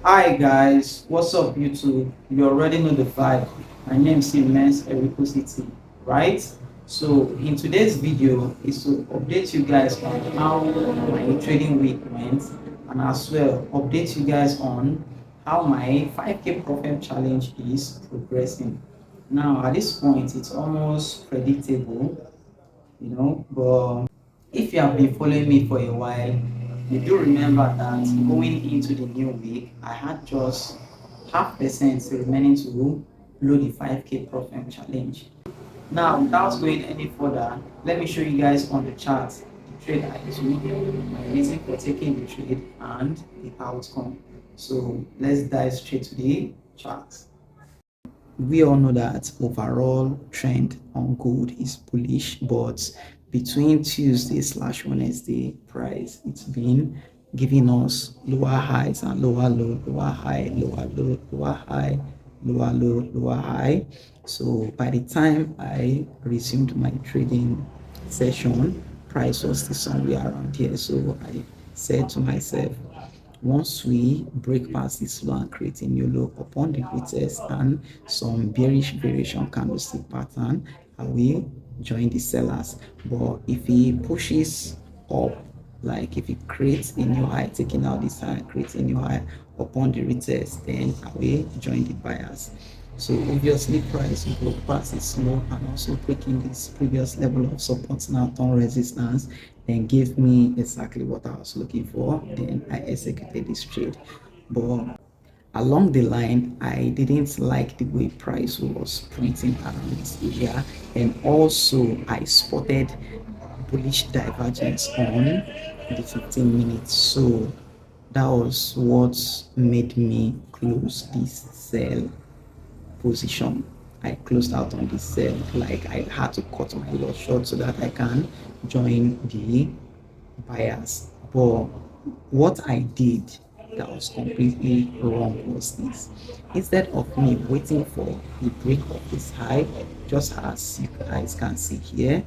Hi guys, what's up YouTube? You already know the vibe. My name is Immense Eriko City, right? So in today's video is to update you guys on how my trading week went and as well update you guys on how my 5k profit challenge is progressing. Now at this point it's almost predictable, but if you have been following me for a while, you do remember that going into the new week, I had just half percent remaining to blow the 5k profit challenge. Now, without going any further, let me show you guys on the chart the trade I took, my reason for taking the trade, and the outcome. So let's dive straight to the chart. We all know that overall trend on gold is bullish, but between Tuesday slash Wednesday price, it's been giving us lower highs and lower low, lower high, lower low, lower high, lower low, lower high. So by the time I resumed my trading session, price was still somewhere around here. So I said to myself, once we break past this low and create a new low upon the retest and some bearish variation candlestick pattern, I will join the sellers. But if he pushes up, like if it creates a new high, taking out this high, creates a new high upon the retest, then I will join the buyers. So obviously price broke past its low and also breaking this previous level of support now turn resistance, then gave me exactly what I was looking for. Then I executed this trade. But along the line, I didn't like the way price was pointing around this area, and also I spotted bullish divergence on the 15 minutes. So that was what made me close this sell position. I closed out on this sell, like I had to cut my loss short so that I can join the buyers. But what I did that was completely wrong was this: instead of me waiting for the break of this high, just as you guys can see here,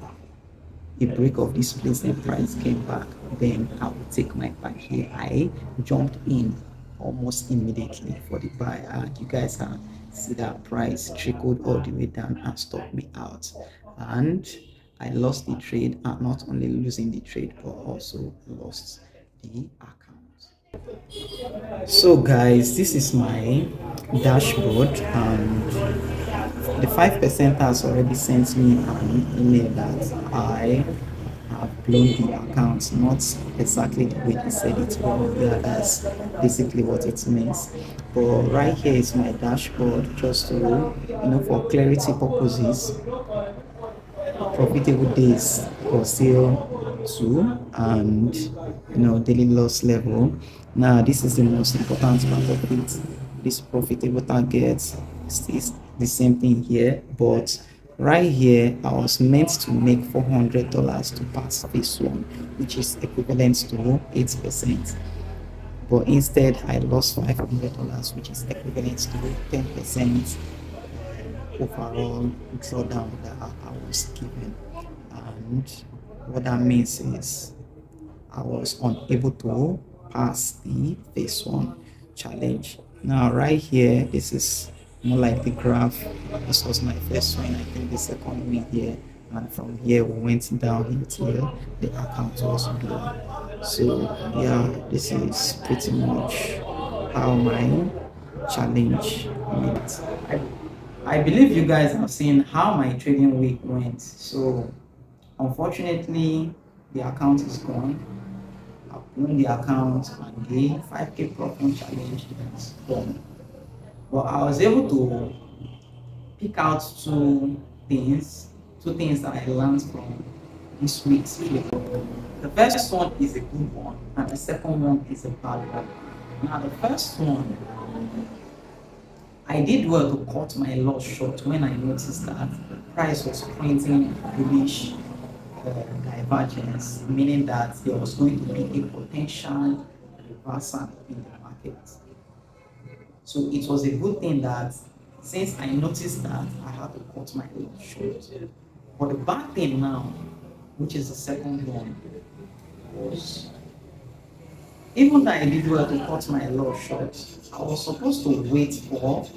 a break of this place and price came back, then I will take my buy here. I jumped in almost immediately for the buy, and you guys can see that price trickled all the way down and stopped me out, and I lost the trade, and not only losing the trade but also lost the account. So guys, this is my dashboard, and the 5% has already sent me an email that I have blown the account, not exactly the way he said it, but yeah, that's basically what it means. But right here is my dashboard, just to, for clarity purposes. Profitable days was still 2, and daily loss level. Now this is the most important part of it. This profitable target is the same thing here, but right here I was meant to make $400 to pass phase 1, which is equivalent to 8%, but instead I lost $500, which is equivalent to 10% overall drawdown that I was given. And what that means is I was unable to pass the phase 1 challenge. Now right here, this is more like the graph. This was my first win, I think the second win here, and from here we went down until the account was blown. So yeah, this is pretty much how my challenge went. I believe you guys have seen how my trading week went. So unfortunately, the account is gone. I've blown the account and the 5k profit challenge is gone. But I was able to pick out two things that I learned from this week's trade. The first one is a good one, and the second one is a bad one. Now, the first one, I did well to cut my loss short when I noticed that the price was pointing bullish divergence, meaning that there was going to be a potential reversal in the market. So it was a good thing that since I noticed that, I had to cut my loss short. But the bad thing now, which is the second one, was Even though I did well to cut my loss short, I was supposed to wait for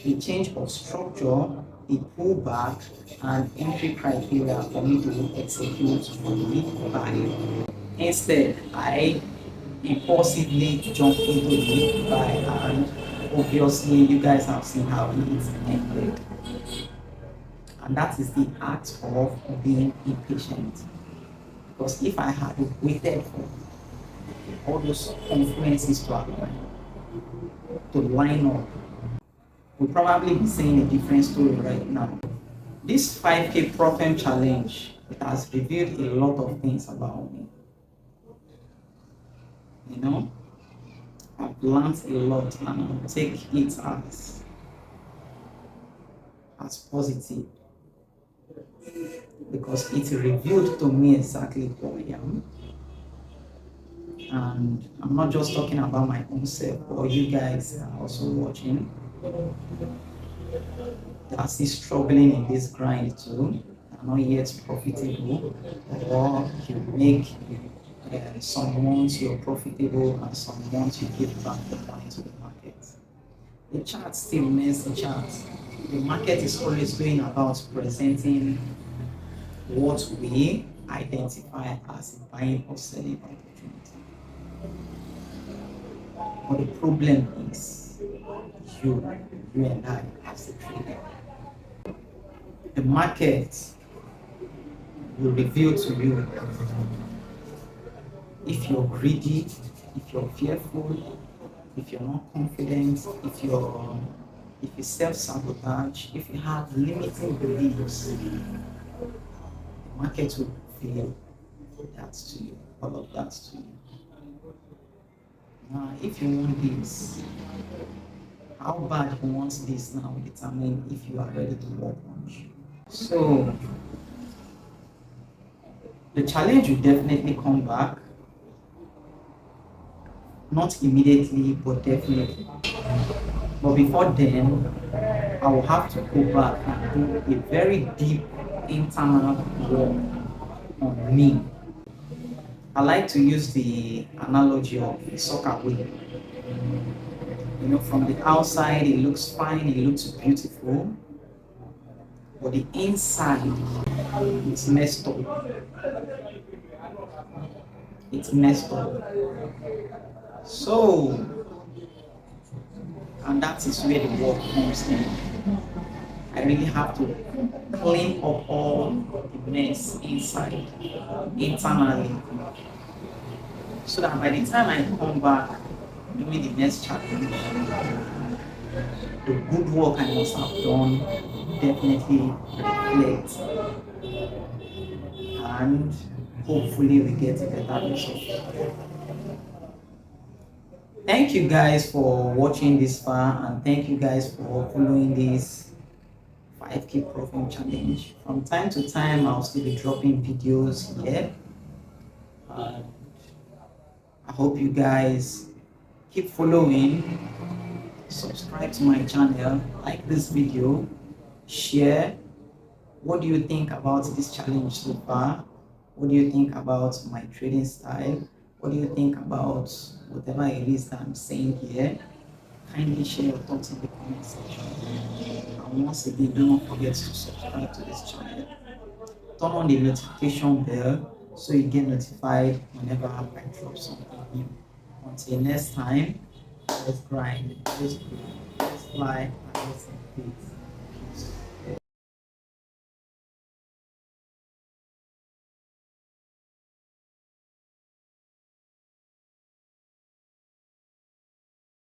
a change of structure, a pullback, and entry criteria for me to execute on the buy. Instead, I impulsively jumped into the buy, and obviously you guys have seen how it ended. And that is the act of being impatient. Because if I had waited for all those influences to line up, we'll probably be saying a different story right now. This 5K Propfirm challenge, it has revealed a lot of things about me. You know, I've learned a lot and I'll take it as positive because it revealed to me exactly who I am. And I'm not just talking about my own self, but you guys are also watching. They are still struggling in this grind too, are not yet profitable, or you make some months you're profitable and some months you give back the money to the market. The chart still remains the chart. The market is always going about presenting what we identify as a buying or selling opportunity. But the problem is you and I as the trader. The market will reveal to you if you're greedy, if you're fearful, if you're not confident, if you self-sabotage, if you have limiting beliefs, the market will reveal that to you, all of that to you. Now, if you want this, how bad you want this now will determine if you are ready to work on it. So, the challenge will definitely come back, not immediately, but definitely. But before then, I will have to go back and do a very deep internal work on me. I like to use the analogy of a soccer wheel. You know, from the outside, it looks fine, it looks beautiful, but the inside, it's messed up. It's messed up. So, and that is where the work comes in. I really have to clean up all the mess inside, internally, so that by the time I come back doing the next challenge, the good work I must have done definitely reflects, and hopefully we get a better result. Thank you guys for watching this far, and thank you guys for following this 5K Propfirm challenge. From time to time, I'll still be dropping videos here. I hope you guys keep following, subscribe to my channel, like this video, share. What do you think about this challenge so far? What do you think about my trading style? What do you think about whatever it is that I'm saying here? Kindly share your thoughts in the comment section. And once again, do not forget to subscribe to this channel. Turn on the notification bell so you get notified whenever I drop something new. Until next time, let's grind, let's grow, let's fly, and let's increase.